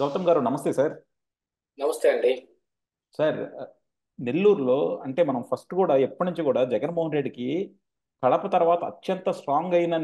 గౌతమ్ గారు నమస్తే సార్. నమస్తే అండి. సార్, నెల్లూరులో అంటే మనం ఫస్ట్ కూడా ఎప్పటి నుంచి కూడా జగన్మోహన్ రెడ్డికి కడప తర్వాత అత్యంత స్ట్రాంగ్ అయిన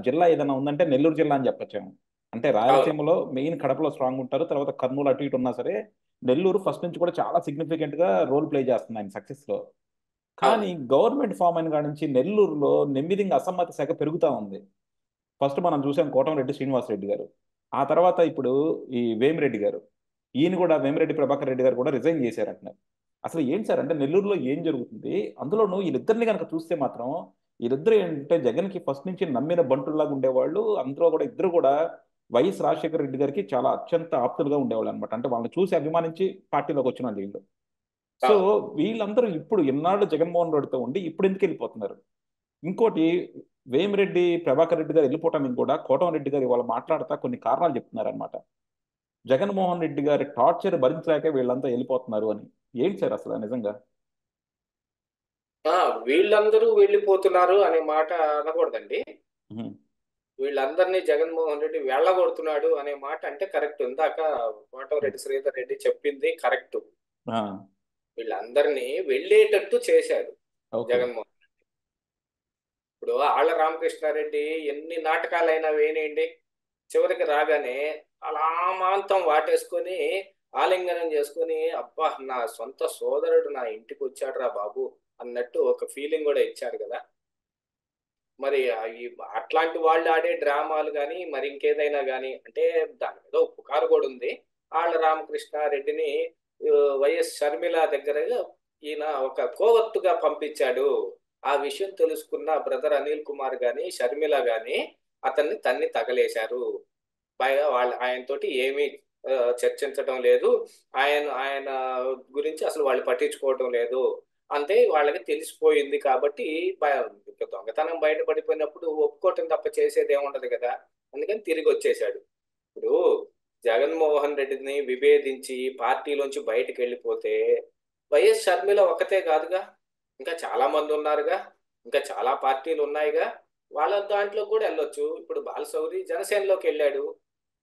జిల్లా ఏదైనా ఉందంటే నెల్లూరు జిల్లా అని చెప్పొచ్చాము. అంటే అవును. రాయలసీమలో మెయిన్ కడపలో స్ట్రాంగ్ ఉంటారు, తర్వాత కర్నూలు అటు ఇటు ఉన్నా సరే నెల్లూరు ఫస్ట్ నుంచి కూడా చాలా సిగ్నిఫికెంట్ గా రోల్ ప్లే చేస్తుంది ఆయన సక్సెస్ లో. అవును. కానీ గవర్నమెంట్ ఫామ్ అయిన కాడ నుంచి నెల్లూరులో నెమ్మదిగా అసమ్మతి శాఖ పెరుగుతా ఉంది. ఫస్ట్ మనం చూసాం కోటంరెడ్డి శ్రీనివాసరెడ్డి గారు, ఆ తర్వాత ఇప్పుడు ఈ వేమిరెడ్డి గారు. ఈయన కూడా వేమిరెడ్డి ప్రభాకర్ రెడ్డి గారు కూడా రిజైన్ చేశారంటున్నారు. అసలు ఏంటి సార్ అంటే నెల్లూరులో ఏం జరుగుతుంది? అందులోనూ వీళ్ళిద్దరిని కనుక చూస్తే మాత్రం వీళ్ళిద్దరు ఏంటంటే జగన్కి ఫస్ట్ నుంచి నమ్మిన బంటుల్లాగా ఉండేవాళ్ళు. అందులో కూడా ఇద్దరు కూడా వైఎస్ రాజశేఖర రెడ్డి గారికి చాలా అత్యంత ఆప్తులుగా ఉండేవాళ్ళు అనమాట. అంటే వాళ్ళని చూసి అభిమానించి పార్టీలోకి వచ్చిన వాళ్ళు వీళ్ళు. సో అవును. వీళ్ళందరూ ఇప్పుడు ఎన్నాళ్ళు జగన్మోహన్ రెడ్డితో ఉండి ఇప్పుడు ఎందుకు వెళ్ళిపోతున్నారు? ఇంకోటి, వేమిరెడ్డి ప్రభాకర్ రెడ్డి గారు వెళ్ళిపోవటానికి కూడా కోటంరెడ్డి గారు ఇవాళ మాట్లాడతా కొన్ని కారణాలు చెప్తున్నారనమాట. జగన్మోహన్ రెడ్డి గారి టార్చర్ భరించలేక వీళ్ళంతా వెళ్ళిపోతున్నారు అని. ఏంటి సార్ అసలు నిజంగా? ఆ! వీళ్ళందరూ వెళ్ళిపోతున్నారు అనే మాట అనకూడదండి. ఉహుం. వీళ్ళందరినీ జగన్మోహన్ రెడ్డి వెళ్ళగొడుతున్నాడు అనే మాట అంటే కరెక్ట్. ఇందాక కోటమిరెడ్డి శ్రీధర్ రెడ్డి చెప్పింది కరెక్టు. ఆ, వీళ్ళందరినీ వెళ్ళేటట్టు చేశాడు ఓకే. జగన్మోహన్. ఇప్పుడు ఆళ్ల రామకృష్ణారెడ్డి ఎన్ని నాటకాలైనా వేయనీయండి, చివరికి రాగానే అలా అమాంతం వాటేసుకొని ఆలింగనం చేసుకొని, అబ్బా! నా సొంత సోదరుడు నా ఇంటికి వచ్చాడురా బాబు అన్నట్టు ఒక ఫీలింగ్ కూడా ఇచ్చాడు కదా! మరి ఈ అట్లాంటి వాళ్ళు ఆడే డ్రామాలు గాని, మరి ఇంకేదైనా గాని అంటే దాని మీద ఒక పుకారు కూడా ఉంది. ఆళ్ల రామకృష్ణారెడ్డిని వైఎస్ షర్మిల దగ్గర ఈయన ఒక కోవర్టుగా పంపించాడు. ఆ విషయం తెలుసుకున్న బ్రదర్ అనిల్ కుమార్ గాని, షర్మిల గాని అతన్ని తన్ని తగలేశారు. పైగా వాళ్ళు ఆయనతోటి ఏమీ చర్చించటం లేదు. ఆయన ఆయన గురించి అసలు వాళ్ళు పట్టించుకోవటం లేదు. అంతే వాళ్ళకి తెలిసిపోయింది కాబట్టి బ ఇక దొంగతనం బయటపడిపోయినప్పుడు ఒప్పుకోవటం తప్ప చేసేదేముండదు గదా! అందుకని తిరిగొచ్చేసాడు. ఇప్పుడు జగన్మోహన్ రెడ్డిని విభేదించి పార్టీలోంచి బయటికెళ్ళిపోతే వైఎస్ షర్మిల ఒక్కతే గాదుగా. ఇంకా చాలా మందున్నారుగా. ఇంకా చాలా పార్టీలున్నాయిగా. వాళ్ళ దాంట్లో కూడా ఎళ్ళొచ్చు. ఇప్పుడు బాలశౌరి జనసేనలోకెళ్ళాడు.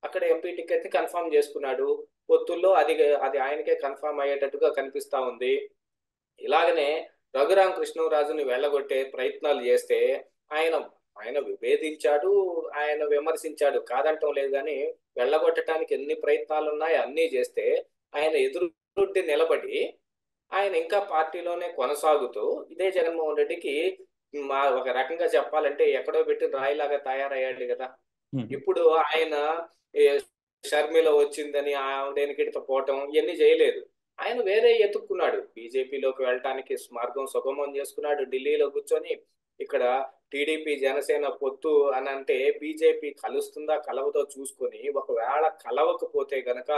అక్కడ ఎంపీ టికెట్‌ని కన్ఫర్మ్ జేసుకున్నాడు. పొత్తుల్లో అది ఆయనకే కన్ఫర్మ్ అయ్యేటట్టుగా కనిపిస్తా ఉంది. ఇలాగనే రఘురామ కృష్ణంరాజుని వెళ్ళగొట్టే ప్రయత్నాలు చేస్తే ఆయన ఆయన విభేదించాడు, ఆయన విమర్శించాడు. కాదంటం లేదు గానీ, వెళ్ళగొట్టడానికి ఎన్ని ప్రయత్నాలున్నాయో అన్నీ చేస్తే, ఆయన ఎదురొడ్డి నిలబడి, ఆయన ఇంకా పార్టీలోనే కొనసాగుతూ, ఇదే జగన్మోహన్ రెడ్డికి ఒక రకంగా చెప్పాలంటే ఎక్కడో పెట్టిన రాయిలాగా తయారయ్యాడు గదా! ఉహుం. ఇప్పుడు ఆయన ఏ షర్మిల వచ్చిందని ఆవిడ ఎనకిడిత పోవటం ఇయన్నీ జేయలేదు. ఆయన వేరే ఎతుక్కున్నాడు. బీజేపీలోకి వెళ్ళటానికి మార్గం సుగమం చేసుకున్నాడు. ఢిల్లీలో కూర్చొని ఇక్కడ టీడీపీ, జనసేన పొత్తు అనంటే బీజేపీ కలుస్తుందా, కలవదో చూసుకొని ఒకవేళ కలవకపోతే గనక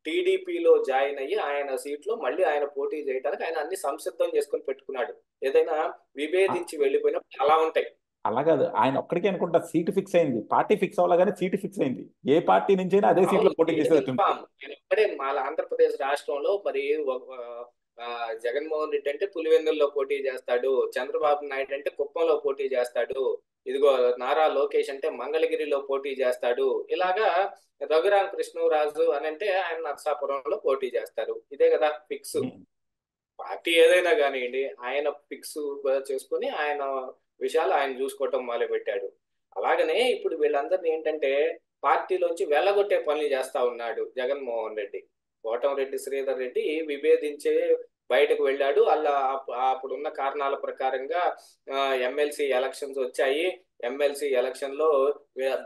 టీడీపీలో జాయిన్ అయ్యి ఆయన సీట్‌లో మళ్ళీ ఆయన పోటీ చేయడానికి ఆయన అన్ని సంసిద్ధం చేసుకొని పెట్టుకున్నాడు. ఏదైనా విభేదించి వెళ్ళిపోయినప్పుడు అలా ఉంటాయి. అలా కాదు, ఆయన ఒక్కడికే అనుకుంటా సీటు ఫిక్స్ అయింది. పార్టీ ఫిక్స్ అవ్వగానే సీటు ఫిక్స్ అయింది. ఏ పార్టీ నుంచైనా అదే సీట్లో అవును. పోటీ ఇది చేసేటట్టుంది. కన్ఫర్మ్. నేనొక్కడే మన ఆంధ్రప్రదేశ్ రాష్ట్రంలో మరి జగన్మోహన్ రెడ్డి అంటే పులివెందుల్లో పోటీ చేస్తాడు. చంద్రబాబు నాయుడు అంటే కుప్పంలో పోటీ చేస్తాడు. ఇదిగో నారా లోకేష్ అంటే మంగళగిరిలో పోటీ చేస్తాడు. ఇలాగా రఘురామ కృష్ణరాజు అనంటే ఆయన నరసాపురంలో పోటీ చేస్తారు. ఇదే కదా ఫిక్స్. ఉహుం. పార్టీ ఏదైనా గానియండి, ఆయన ఫిక్స్ చేసుకొని ఆయన విషయాలు ఆయన జూసుకోవటం మొదలుపెట్టాడు. అలాగనే ఇప్పుడు వీళ్ళందరిని ఏంటంటే, పార్టీలోంచి వెళ్ళగొట్టే పనులు జేస్తా ఉన్నాడు జగన్మోహన్ రెడ్డి. కోటంరెడ్డి శ్రీధర్ రెడ్డి విభేదించే బయటకు వెళ్ళాడు. అప్పుడున్న కారణాల ప్రకారంగా ఎమ్మెల్సీ ఎలక్షన్స్ వచ్చాయి. ఎమ్మెల్సీ ఎలక్షన్‌లో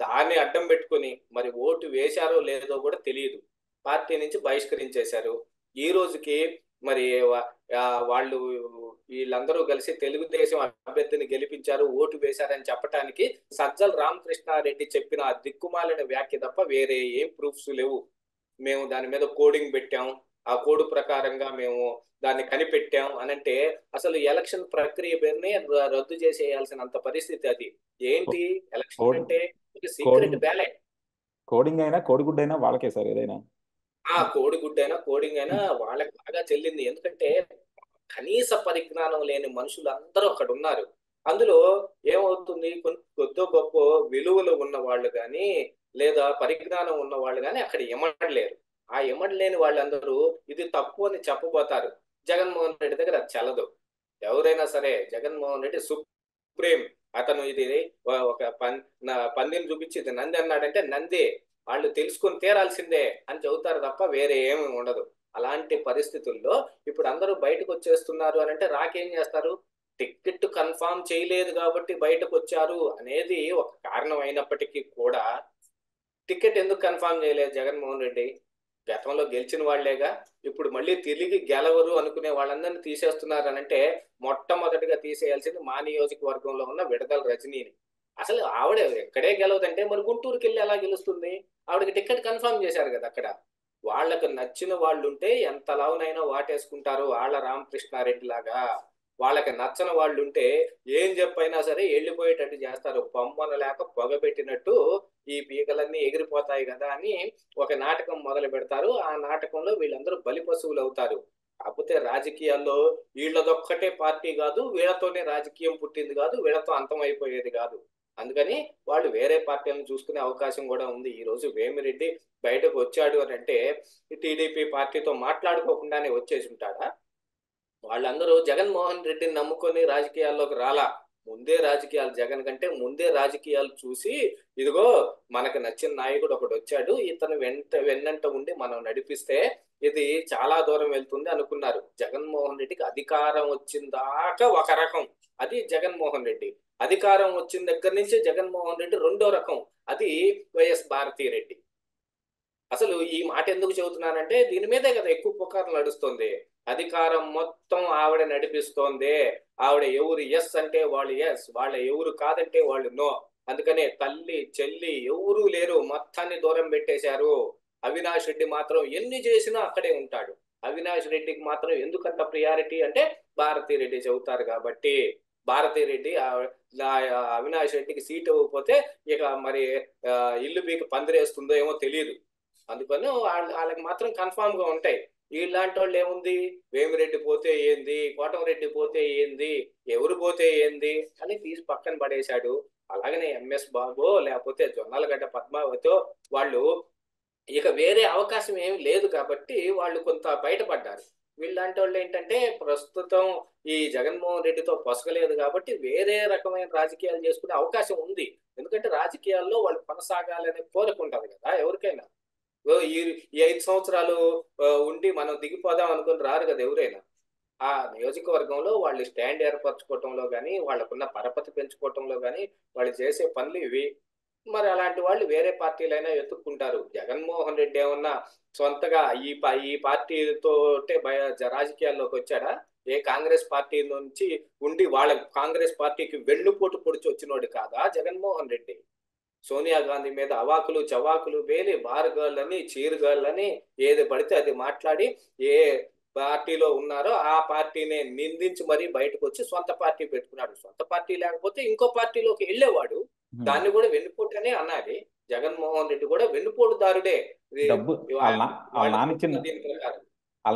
దాన్ని అడ్డం బెట్టుకొని మరి ఓటు వేశారో లేదో గూడా తెలీదు. పార్టీ నుంచి బహిష్కరించేశారు. ఈ రోజుకి మరి వాళ్ళు వీళ్ళందరూ కలిసి తెలుగుదేశం అభ్యర్థిని గెలిపించారు, ఓటు వేశారని చెప్పటానికి సజ్జల రామకృష్ణారెడ్డి చెప్పిన ఆ దిక్కుమాలిన వ్యాఖ్య తప్ప వేరే ఏం ప్రూఫ్స్ లేవు. మేము దాని మీద కోడింగ్ పెట్టాం. ఆ కోడ్ ప్రకారంగా మేము దాన్ని కనిపెట్టాం అనంటే అసలు ఎలక్షన్ ప్రక్రియ పేరునే రద్దు చేసేయాల్సినంత పరిస్థితి అది. ఏంటి ఎలక్షన్ కోడ్ అంటే ఒక సీక్రెట్ కోడింగ్ బ్యాలెట్. కోడింగ్ అయినా కోడిగుడ్డు అయినా వాళ్ళకే సార్ ఏదైనా. కోడిగుడ్డైనా, కోడింగ్ అయినా వాళ్ళకి బాగా చెల్లింది. ఎందుకంటే కనీస పరిజ్ఞానం లేని మనుషులందరూ అక్కడున్నారు. అందులో ఏమవుతుంది కొద్దో గొప్పో విలువలు ఉన్నవాళ్ళు గాని, లేదా పరిజ్ఞానం ఉన్నవాళ్ళు గాని అక్కడ ఇమడలేరు. ఆ ఎమ్మడి లేని వాళ్ళందరూ ఇది తప్పు అని చెప్పబోతారు. జగన్మోహన్ రెడ్డి దగ్గర అది చెల్లదు. ఎవరైనా సరే జగన్మోహన్ రెడ్డి సుప్రీం. అతను ఇది ఒక పందిని చూపించి ఇది నంది అన్నాడంటే నంది, వాళ్ళు తెలుసుకొని తీరాల్సిందే అని చెబుతారు తప్ప వేరే ఏమి ఉండదు. అలాంటి పరిస్థితుల్లో ఇప్పుడు అందరూ బయటకు వచ్చేస్తున్నారు అని అంటే రాకేం చేస్తారు? టికెట్ కన్ఫామ్ చేయలేదు కాబట్టి బయటకు వచ్చారు అనేది ఒక కారణం అయినప్పటికీ కూడా టికెట్ ఎందుకు కన్ఫామ్ చేయలేదు జగన్మోహన్ రెడ్డి? గతంలో గెలిచిన వాళ్లేగా. ఇప్పుడు మళ్ళీ తిరిగి గెలవరు అనుకునే వాళ్ళందరినీ తీసేస్తున్నారు అని అంటే మొట్టమొదటిగా తీసేయాల్సింది మా నియోజకవర్గంలో ఉన్న విడదల రజనీని. అసలు ఆవిడ ఎక్కడే గెలవదంటే మరి గుంటూరుకి వెళ్ళి ఎలా గెలుస్తుంది? ఆవిడకి టికెట్ కన్ఫర్మ్ చేశారు కదా అక్కడ. వాళ్ళకు నచ్చిన వాళ్ళు ఉంటే ఎంత లావునైనా వాటేసుకుంటారు ఆళ్ల రామకృష్ణారెడ్డి లాగా. వాళ్ళకి నచ్చని వాళ్ళు ఉంటే ఏం చెప్పైనా సరే వెళ్ళిపోయేటట్టు చేస్తారు. పొమ్మన లేక పొగ పెట్టినట్టు ఈ పీకలన్నీ ఎగిరిపోతాయి కదా అని ఒక నాటకం మొదలు పెడతారు. ఆ నాటకంలో వీళ్ళందరూ బలి పశువులు అవుతారు. కాకపోతే రాజకీయాల్లో వీళ్ళదొక్కటే పార్టీ కాదు, వీళ్ళతోనే రాజకీయం పుట్టింది కాదు, వీళ్ళతో అంతం అయిపోయేది కాదు. అందుకని వాళ్ళు వేరే పార్టీలను చూసుకునే అవకాశం కూడా ఉంది. ఈ రోజు వేమిరెడ్డి బయటకు వచ్చాడు అని అంటే టీడీపీ పార్టీతో మాట్లాడుకోకుండానే వచ్చేసి ఉంటాడా? వాళ్ళందరూ జగన్మోహన్ రెడ్డిని నమ్ముకొని రాజకీయాల్లోకి రాలా. ముందే రాజకీయాలు, జగన్ కంటే ముందే రాజకీయాలు చూసి ఇదిగో మనకు నచ్చిన నాయకుడు ఒకడు వచ్చాడు, ఇతను వెన్నంట ఉండి మనం నడిపిస్తే ఇది చాలా దూరం వెళ్తుంది అనుకున్నారు. జగన్మోహన్ రెడ్డికి అధికారం వచ్చిన దాకా ఒక రకం, అది జగన్మోహన్ రెడ్డి. అధికారం వచ్చిన దగ్గర నుంచి జగన్మోహన్ రెడ్డి రెండో రకం, అది వైఎస్ భారతీ రెడ్డి. అసలు ఈ మాట ఎందుకు చెబుతున్నానంటే దీని మీదే కదా ఎక్కువ పుకార్లు నడుస్తుంది. అధికారం మొత్తం ఆవిడ నడిపిస్తోంది. ఆవిడ ఎవరు ఎస్ అంటే వాళ్ళు ఎస్, వాళ్ళ ఎవరు కాదంటే వాళ్ళు నో. అందుకనే తల్లి చెల్లి ఎవరూ లేరు, మొత్తాన్ని దూరం పెట్టేశారు. అవినాష్ రెడ్డి మాత్రం ఎన్ని చేసినా అక్కడే ఉంటాడు. అవినాష్ రెడ్డికి మాత్రం ఎందుకంత ప్రియారిటీ అంటే భారతీ రెడ్డి చెబుతారు కాబట్టి. భారతీ రెడ్డి అవినాష్ రెడ్డికి సీట్ ఇవ్వకపోతే ఇక మరి ఇల్లు మీకు పందిరేస్తుందో ఏమో తెలియదు. అందుకని వాళ్ళకి మాత్రం కన్ఫామ్ గా ఉంటాయి. వీళ్ళంటి వాళ్ళు ఏముంది, వేమిరెడ్డి పోతే ఏంది, కోటమిరెడ్డి పోతే ఏంది, ఎవరు పోతే ఏంది అని తీసి పక్కన పడేశాడు. అలాగనే ఎంఎస్ బాబు లేకపోతే జొన్నలగడ్డ పద్మావతితో వాళ్ళు ఇక వేరే అవకాశం ఏమి లేదు కాబట్టి వాళ్ళు కొంత బయటపడ్డారు. వీళ్ళంటి వాళ్ళు ఏంటంటే ప్రస్తుతం ఈ జగన్మోహన్ రెడ్డితో పొసగలేదు కాబట్టి వేరే రకమైన రాజకీయాలు చేసుకునే అవకాశం ఉంది. ఎందుకంటే రాజకీయాల్లో వాళ్ళు కొనసాగాలనే కోరుకుంటారు కదా ఎవరికైనా. ఈ ఈ 5 సంవత్సరాలు ఉండి మనం దిగిపోదాం అనుకుని రారు కదా ఎవరైనా. ఆ నియోజకవర్గంలో వాళ్ళు స్టాండ్ ఏర్పరచుకోవటంలో కానీ, వాళ్ళకున్న పరపతి పెంచుకోవటంలో కానీ వాళ్ళు చేసే పనులు ఇవి. మరి అలాంటి వాళ్ళు వేరే పార్టీలైనా ఎత్తుక్కుంటారు. జగన్మోహన్ రెడ్డి ఏమన్నా సొంతగా ఈ పార్టీతోటే రాజకీయాల్లోకి వచ్చాడా? ఏ కాంగ్రెస్ పార్టీ నుంచి ఉండి వాళ్ళ కాంగ్రెస్ పార్టీకి వెన్నుపోటు పొడిచి వచ్చినోడు కాదా జగన్మోహన్ రెడ్డి? సోనియా గాంధీ మీద అవాకులు చవాకులు వేలి బార్ గర్ల్ అని చీర్ గర్ల్ అని ఏది పడితే అది మాట్లాడి ఏ పార్టీలో ఉన్నారో ఆ పార్టీని నిందించి మరీ బయటకు వచ్చి సొంత పార్టీ పెట్టుకున్నాడు. సొంత పార్టీ లేకపోతే ఇంకో పార్టీలోకి వెళ్ళేవాడు. దాన్ని కూడా వెన్నుపోటనే అనాలి. జగన్మోహన్ రెడ్డి కూడా వెన్నుపోటుదారుడే. డబ్బు వాళ్ళ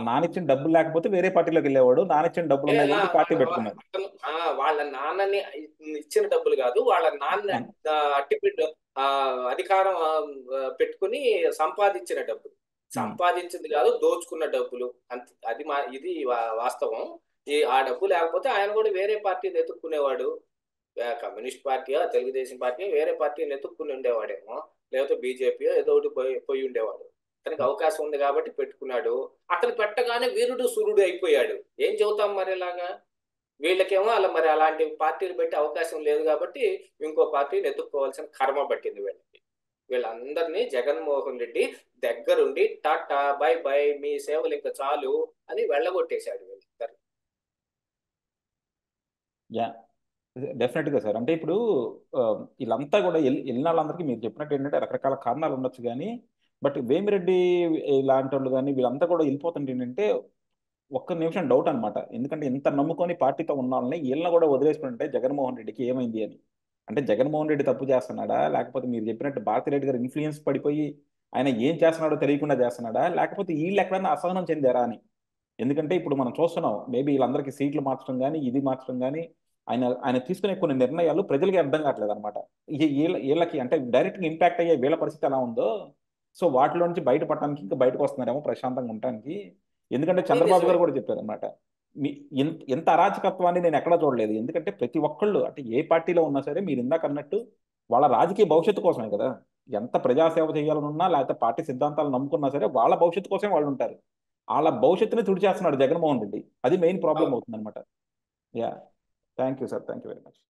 నానిచ్చిన డబ్బులు లేకపోతే వేరే పార్టీలోకి వెళ్ళేవాడు. నానిచ్చిన డబ్బులు ఉన్నాయి కాబట్టి పార్టీ పెట్టుకున్నాడు. వాళ్ళ నాన్నని ఇచ్చిన డబ్బులు కాదు, వాళ్ళ నాన్న అట్టిపెట్టు అధికారం పెట్టుకుని సంపాదించిన డబ్బులు. సంపాదించింది కాదు, దోచుకున్న డబ్బులు. అది ఇది వాస్తవం. ఆ డబ్బు లేకపోతే ఆయన కూడా వేరే పార్టీని ఎత్తుక్కునేవాడు. కమ్యూనిస్ట్ పార్టీయో తెలుగుదేశం పార్టీ వేరే పార్టీని ఎత్తుక్కుని ఉండేవాడేమో, లేకపోతే బీజేపీ ఏదో ఒకటి పోయి ఉండేవాడు. అతనికి అవకాశం ఉంది కాబట్టి పెట్టుకున్నాడు. అతను పెట్టగానే వీరుడు సురుడు అయిపోయాడు. ఏం చెబుతాం మరి ఇలాగా? వీళ్ళకేమో అలా మరి అలాంటి పార్టీలు పెట్టి అవకాశం లేదు కాబట్టి ఇంకో పార్టీని ఎత్తుక్కోవాల్సిన కర్మ పట్టింది వీళ్ళకి. వీళ్ళందరినీ జగన్మోహన్ రెడ్డి దగ్గరుండి టాటా బై బై మీ సేవలు ఇంకా చాలు అని వెళ్ళగొట్టేశాడు వీళ్ళిద్దరు. డెఫినెట్ గా సార్. అంటే ఇప్పుడు వీళ్ళంతా కూడా వెళ్ళిన వాళ్ళందరికీ మీరు చెప్పినట్టు ఏంటంటే రకరకాల కారణాలు ఉండొచ్చు కానీ, బట్ వేమిరెడ్డి ఇలాంటి వాళ్ళు కానీ వీళ్ళంతా కూడా వెళ్ళిపోతుంటే ఏంటంటే ఒక్క నిమిషం డౌట్ అనమాట. ఎందుకంటే ఇంత నమ్ముకొని పార్టీతో ఉన్న వాళ్ళని వీళ్ళని కూడా వదిలేసుకుంటే జగన్మోహన్ రెడ్డికి ఏమైంది అని. అంటే జగన్మోహన్ రెడ్డి తప్పు చేస్తున్నాడా, లేకపోతే మీరు చెప్పినట్టు భారతిరెడ్డి గారు ఇన్ఫ్లుయెన్స్ పడిపోయి ఆయన ఏం చేస్తున్నాడో తెలియకుండా చేస్తున్నాడా, లేకపోతే వీళ్ళు ఎక్కడైనా అసహనం చెందారా అని. ఎందుకంటే ఇప్పుడు మనం చూస్తున్నాం, మేబీ వీళ్ళందరికీ సీట్లు మార్చడం కానీ ఇది మార్చడం కానీ ఆయన ఆయన తీసుకునే కొన్ని నిర్ణయాలు ప్రజలకి అర్థం కావట్లేదు అనమాట. వీళ్ళకి అంటే డైరెక్ట్గా ఇంపాక్ట్ అయ్యే వీళ్ళ పరిస్థితి ఎలా ఉందో సో వాటిలో నుంచి బయటపడటానికి ఇంకా బయటకు వస్తున్నారేమో ప్రశాంతంగా ఉండటానికి. ఎందుకంటే అది చంద్రబాబు నిజమే. గారు కూడా చెప్పారు అనమాట, మీ ఎంత అరాచకత్వాన్ని నేను ఎక్కడా చూడలేదు. ఎందుకంటే ప్రతి ఒక్కళ్ళు అంటే ఏ పార్టీలో ఉన్నా సరే మీరు ఇందాక అన్నట్టు వాళ్ళ రాజకీయ భవిష్యత్తు కోసమే కదా. ఎంత ప్రజాసేవ చేయాలనున్నా లేకపోతే పార్టీ సిద్ధాంతాలు నమ్ముకున్నా సరే వాళ్ళ భవిష్యత్తు కోసమే వాళ్ళు ఉంటారు. వాళ్ళ భవిష్యత్తుని తుడిచేస్తున్నాడు జగన్మోహన్ రెడ్డి. అది మెయిన్ ప్రాబ్లం అవును. అవుతుంది అనమాట. Yeah. Thank you sir, thank you very much.